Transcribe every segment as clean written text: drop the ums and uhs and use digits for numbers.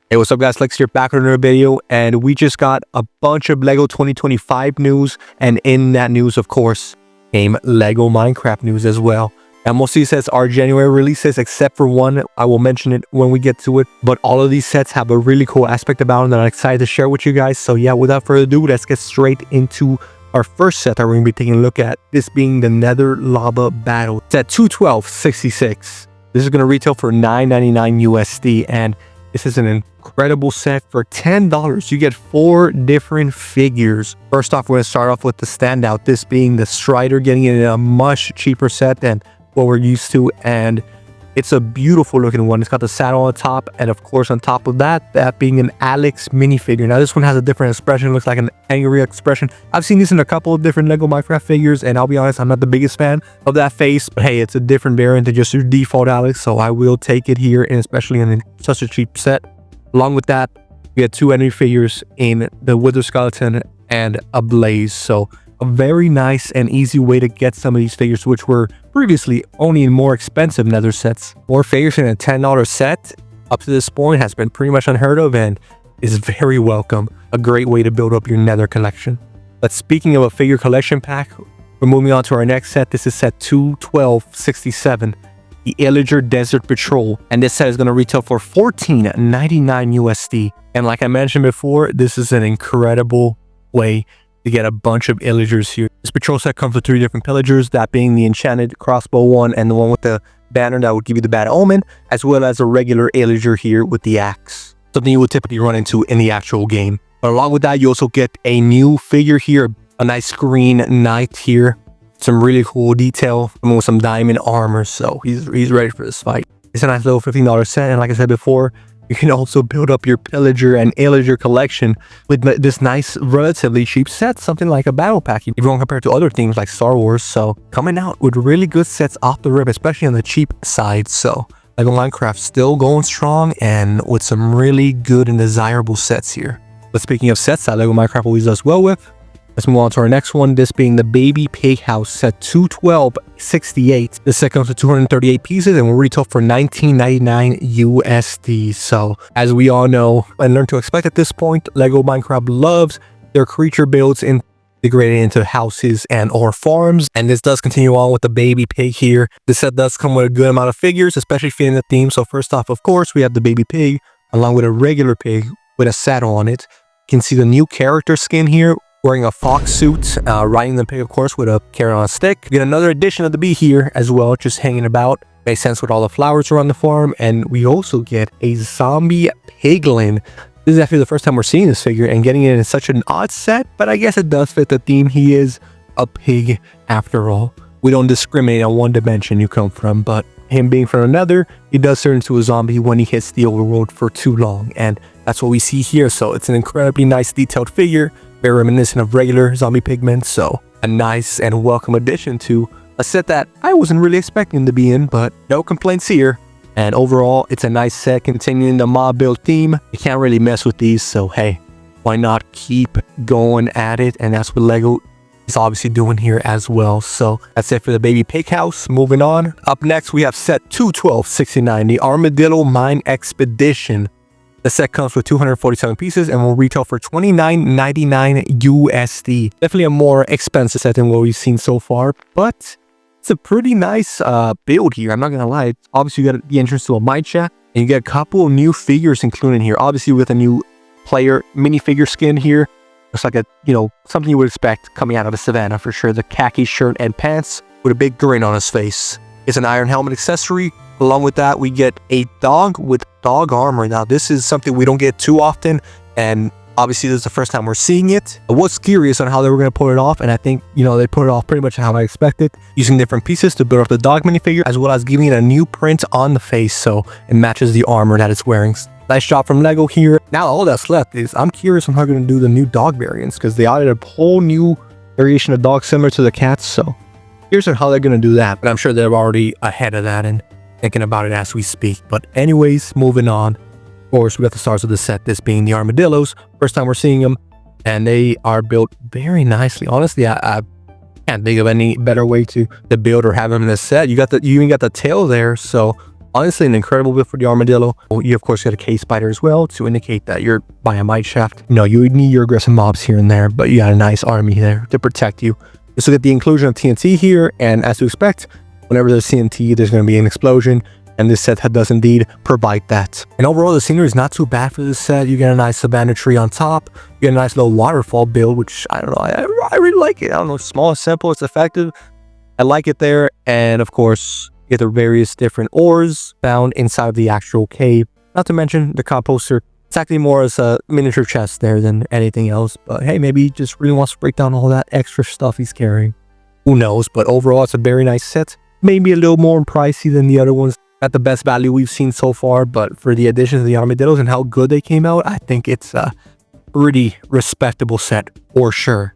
Hey, what's up guys, Lex here, back with another video, and we just got a bunch of LEGO 2025 news, and in that news, of course, came LEGO Minecraft news as well. And most of these sets are January releases, except for one. I will mention it when we get to it, but all of these sets have a really cool aspect about them that I'm excited to share with you guys. So yeah, without further ado, let's get straight into our first set that we're going to be taking a look at, this being the Nether Lava Battle. Set 212.66. This is going to retail for $9.99 USD, and this is an incredible set for $10. You get 4 different figures. First off, we're going to start off with the standout, this being the Strider, getting it in a much cheaper set than what we're used to, and it's a beautiful looking one. It's got the saddle on the top, and of course on top of that, that being an Alex minifigure. Now this one has a different expression, looks like an angry expression. I've seen this in a couple of different LEGO Minecraft figures, and I'll be honest, I'm not the biggest fan of that face, but hey, it's a different variant than just your default Alex, so I will take it here, and especially in such a cheap set. Along with that, we get 2 enemy figures in the Wither Skeleton and a Blaze, so a very nice and easy way to get some of these figures, which were previously only in more expensive Nether sets. More figures in a $10 set up to this point has been pretty much unheard of and is very welcome. A great way to build up your Nether collection. But speaking of a figure collection pack, we're moving on to our next set. This is set 212.67, the Illager Desert Patrol, and this set is going to retail for $14.99 USD. And like I mentioned before, this is an incredible way to get a bunch of Illagers here. This patrol set comes with 3 different pillagers, that being the enchanted crossbow one and the one with the banner that would give you the bad omen, as well as a regular Illager here with the axe, something you would typically run into in the actual game. But along with that, you also get a new figure here, a nice green knight here, some really cool detail with some diamond armor, so he's ready for this fight. It's a nice little $15 set, and like I said before, you can also build up your pillager and Illager collection with this nice, relatively cheap set, something like a battle pack, if you want to compare it to other themes like Star Wars. So coming out with really good sets off the rip, especially on the cheap side. So LEGO Minecraft still going strong and with some really good and desirable sets here. But speaking of sets that LEGO Minecraft always does well with, let's move on to our next one, this being the Baby Pig House set 212.68. This set comes with 238 pieces and will retail for $19.99 USD. So as we all know and learn to expect at this point, LEGO Minecraft loves their creature builds integrated into houses and or farms, and this does continue on with the Baby Pig here. This set does come with a good amount of figures, especially fitting the theme. So first off, of course, we have the Baby Pig along with a regular pig with a saddle on it. You can see the new character skin here, wearing a fox suit, riding the pig, of course, with a carrot on a stick. We get another edition of the bee here as well, just hanging about. Makes sense with all the flowers around the farm. And we also get a zombie piglin. This is actually the first time we're seeing this figure and getting it in such an odd set, but I guess it does fit the theme. He is a pig after all. We don't discriminate on one dimension you come from, but him being from another, he does turn into a zombie when he hits the overworld for too long. And that's what we see here. So it's an incredibly nice detailed figure, very reminiscent of regular zombie pigmen, so a nice and welcome addition to a set that I wasn't really expecting to be in, but no complaints here. And overall, it's a nice set continuing the mob build theme. You can't really mess with these, so hey, why not keep going at it? And that's what LEGO is obviously doing here as well. So that's it for the Baby Pig House. Moving on. Up next, we have set 212.69, the Armadillo Mine Expedition. The set comes with 247 pieces and will retail for $29.99 USD. Definitely a more expensive set than what we've seen so far, but it's a pretty nice build here. I'm not gonna lie. Obviously, you got the entrance to a mine chat, and you get a couple of new figures included here. Obviously, with a new player minifigure skin here, looks like a something you would expect coming out of a savannah for sure. The khaki shirt and pants with a big grin on his face. It's an iron helmet accessory. Along with that, we get a dog with dog armor. Now, this is something we don't get too often, and obviously, this is the first time we're seeing it. I was curious on how they were going to pull it off, and I think, they put it off pretty much how I expected, using different pieces to build up the dog minifigure, as well as giving it a new print on the face, so it matches the armor that it's wearing. Nice job from LEGO here. Now, all that's left is, I'm curious on how they're going to do the new dog variants, because they added a whole new variation of dog similar to the cats, so here's how they're going to do that. But I'm sure they're already ahead of that and thinking about it as we speak. But anyways, moving on. Of course, we got the stars of the set, this being the armadillos. First time we're seeing them, and they are built very nicely. Honestly, I can't think of any better way to build or have them in this set. You even got the tail there, so Honestly, an incredible build for the Armadillo. You of course get a K-Spider as well to indicate that you're buying a Mineshaft. You know, you would need your aggressive mobs here and there, but you got a nice army there to protect you. You also get the inclusion of TNT here, and as to expect, whenever there's TNT, there's going to be an explosion, and this set does indeed provide that. And overall, the scenery is not too bad for this set. You get a nice Savannah tree on top. You get a nice little waterfall build, which I don't know, I really like it. I don't know, small, simple, it's effective. I like it there, and of course, you get the various different ores found inside of the actual cave. Not to mention the composter. It's actually more as a miniature chest there than anything else. But hey, maybe he just really wants to break down all that extra stuff he's carrying. Who knows? But overall, it's a very nice set. Maybe a little more pricey than the other ones. Not the best value we've seen so far, but for the addition of the Armadillos and how good they came out, I think it's a pretty respectable set for sure.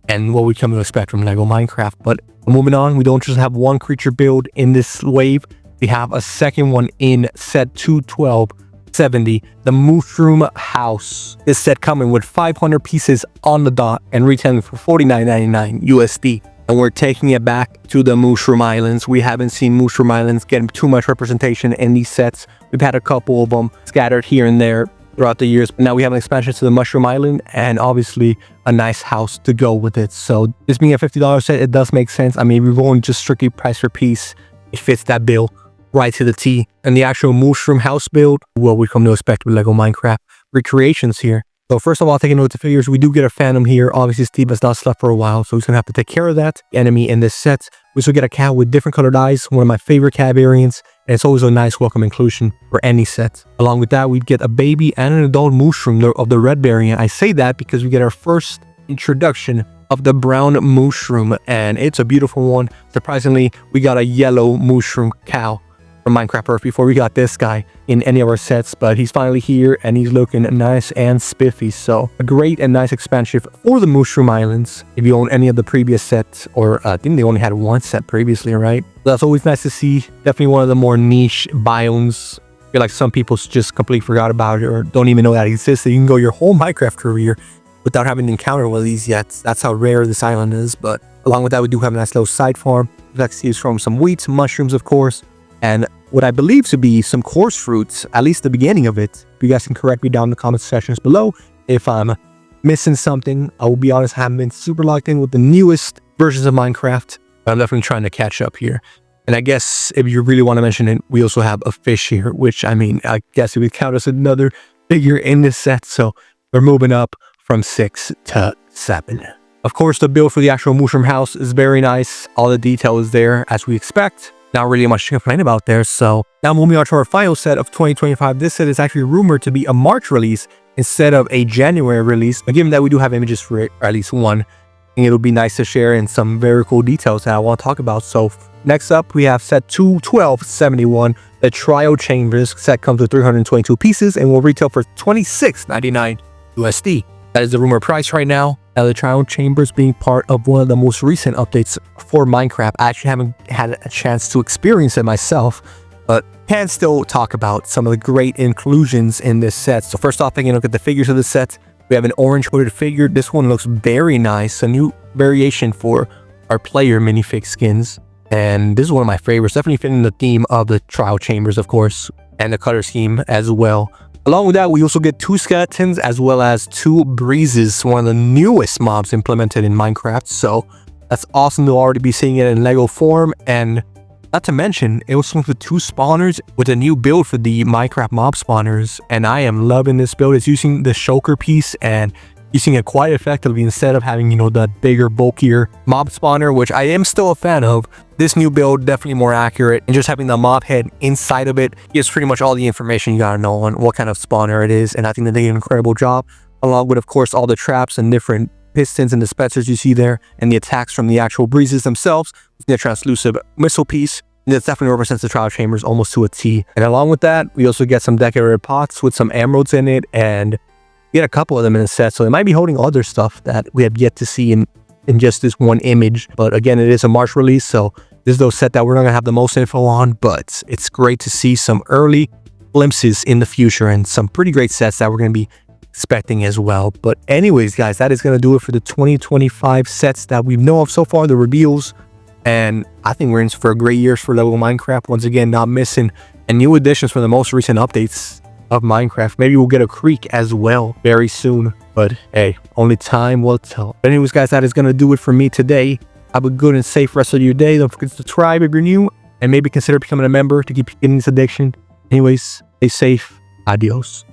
And what we come to expect from LEGO Minecraft. But moving on, we don't just have one creature build in this wave. We have a second one in set 21270, the Mushroom House. This set coming with 500 pieces on the dot and retailing for $49.99 USD. And we're taking it back to the Mushroom Islands. We haven't seen Mushroom Islands getting too much representation in these sets. We've had a couple of them scattered here and there throughout the years. But now we have an expansion to the Mushroom Island and obviously a nice house to go with it. So this being a $50 set, it does make sense. I mean, we're going just strictly price per piece. It fits that bill right to the T. And the actual Mushroom House build, what we come to expect with LEGO Minecraft recreations here. So first of all, taking a look at the figures, we do get a Phantom here. Obviously, Steve has not slept for a while, so he's going to have to take care of that enemy in this set. We also get a cat with different colored eyes, one of my favorite cat variants, and it's always a nice welcome inclusion for any set. Along with that, we'd get a baby and an adult mushroom of the red variant. I say that because we get our first introduction of the brown mushroom, and it's a beautiful one. Surprisingly, we got a yellow mushroom cow from Minecraft Earth before we got this guy in any of our sets, but he's finally here and he's looking nice and spiffy. So a great and nice expansion for the Mushroom Islands if you own any of the previous sets, or I think they only had one set previously, right? That's always nice to see. Definitely one of the more niche biomes. I feel like some people just completely forgot about it or don't even know that it existed. You can go your whole Minecraft career without having to encounter one of these yet. That's how rare this island is. But along with that, we do have a nice little side farm. We'd like to see us from some wheat, mushrooms, of course, and what I believe to be some coarse fruits, at least the beginning of it. You guys can correct me down in the comment sections below if I'm missing something. I will be honest, I haven't been super locked in with the newest versions of Minecraft, but I'm definitely trying to catch up here. And I guess if you really want to mention it, we also have a fish here, which I mean, I guess it would count as another figure in this set. So we're moving up from 6 to 7. Of course, the build for the actual Mushroom House is very nice. All the detail is there as we expect. Not really much to complain about there. So now moving on to our final set of 2025. This set is actually rumored to be a March release instead of a January release. But given that we do have images for it, or at least one, I think it'll be nice to share in some very cool details that I want to talk about. So next up, we have set 21271. The Trio Chambers set comes with 322 pieces and will retail for $26.99 USD. That is the rumored price right now. Now, the Trio Chambers being part of one of the most recent updates for Minecraft. I actually haven't had a chance to experience it myself, but can still talk about some of the great inclusions in this set. So first off, taking a look at the figures of the set, we have an orange hooded figure. This one looks very nice. A new variation for our player minifig skins. And this is one of my favorites. Definitely fitting the theme of the Trio Chambers, of course, and the color scheme as well. Along with that, we also get 2 skeletons as well as 2 breezes, one of the newest mobs implemented in Minecraft. So that's awesome to already be seeing it in Lego form. And not to mention, it also comes with 2 spawners with a new build for the Minecraft mob spawners. And I am loving this build. It's using the shulker piece and using it quite effectively instead of having, you know, that bigger, bulkier mob spawner, which I am still a fan of. This new build definitely more accurate, and just having the mob head inside of it gives pretty much all the information you gotta know on what kind of spawner it is. And I think that they did an incredible job, along with, of course, all the traps and different pistons and dispensers you see there, and the attacks from the actual breezes themselves. The translucent missile piece. And this definitely represents the Trio Chambers almost to a T. And along with that, we also get some decorated pots with some emeralds in it, and we get a couple of them in the set, so it might be holding other stuff that we have yet to see in just this one image. But again, it is a March release, so this is the set that we're not going to have the most info on, but it's great to see some early glimpses in the future and some pretty great sets that we're going to be expecting as well. But anyways, guys, that is going to do it for the 2025 sets that we know of so far, the reveals. And I think we're in for a great year for LEGO Minecraft. Once again, not missing and new additions from the most recent updates of Minecraft. Maybe we'll get a creek as well very soon, but hey, only time will tell. But anyways, guys, that is going to do it for me today. Have a good and safe rest of your day. Don't forget to subscribe if you're new, and maybe consider becoming a member to keep getting this addiction. Anyways, stay safe. Adios.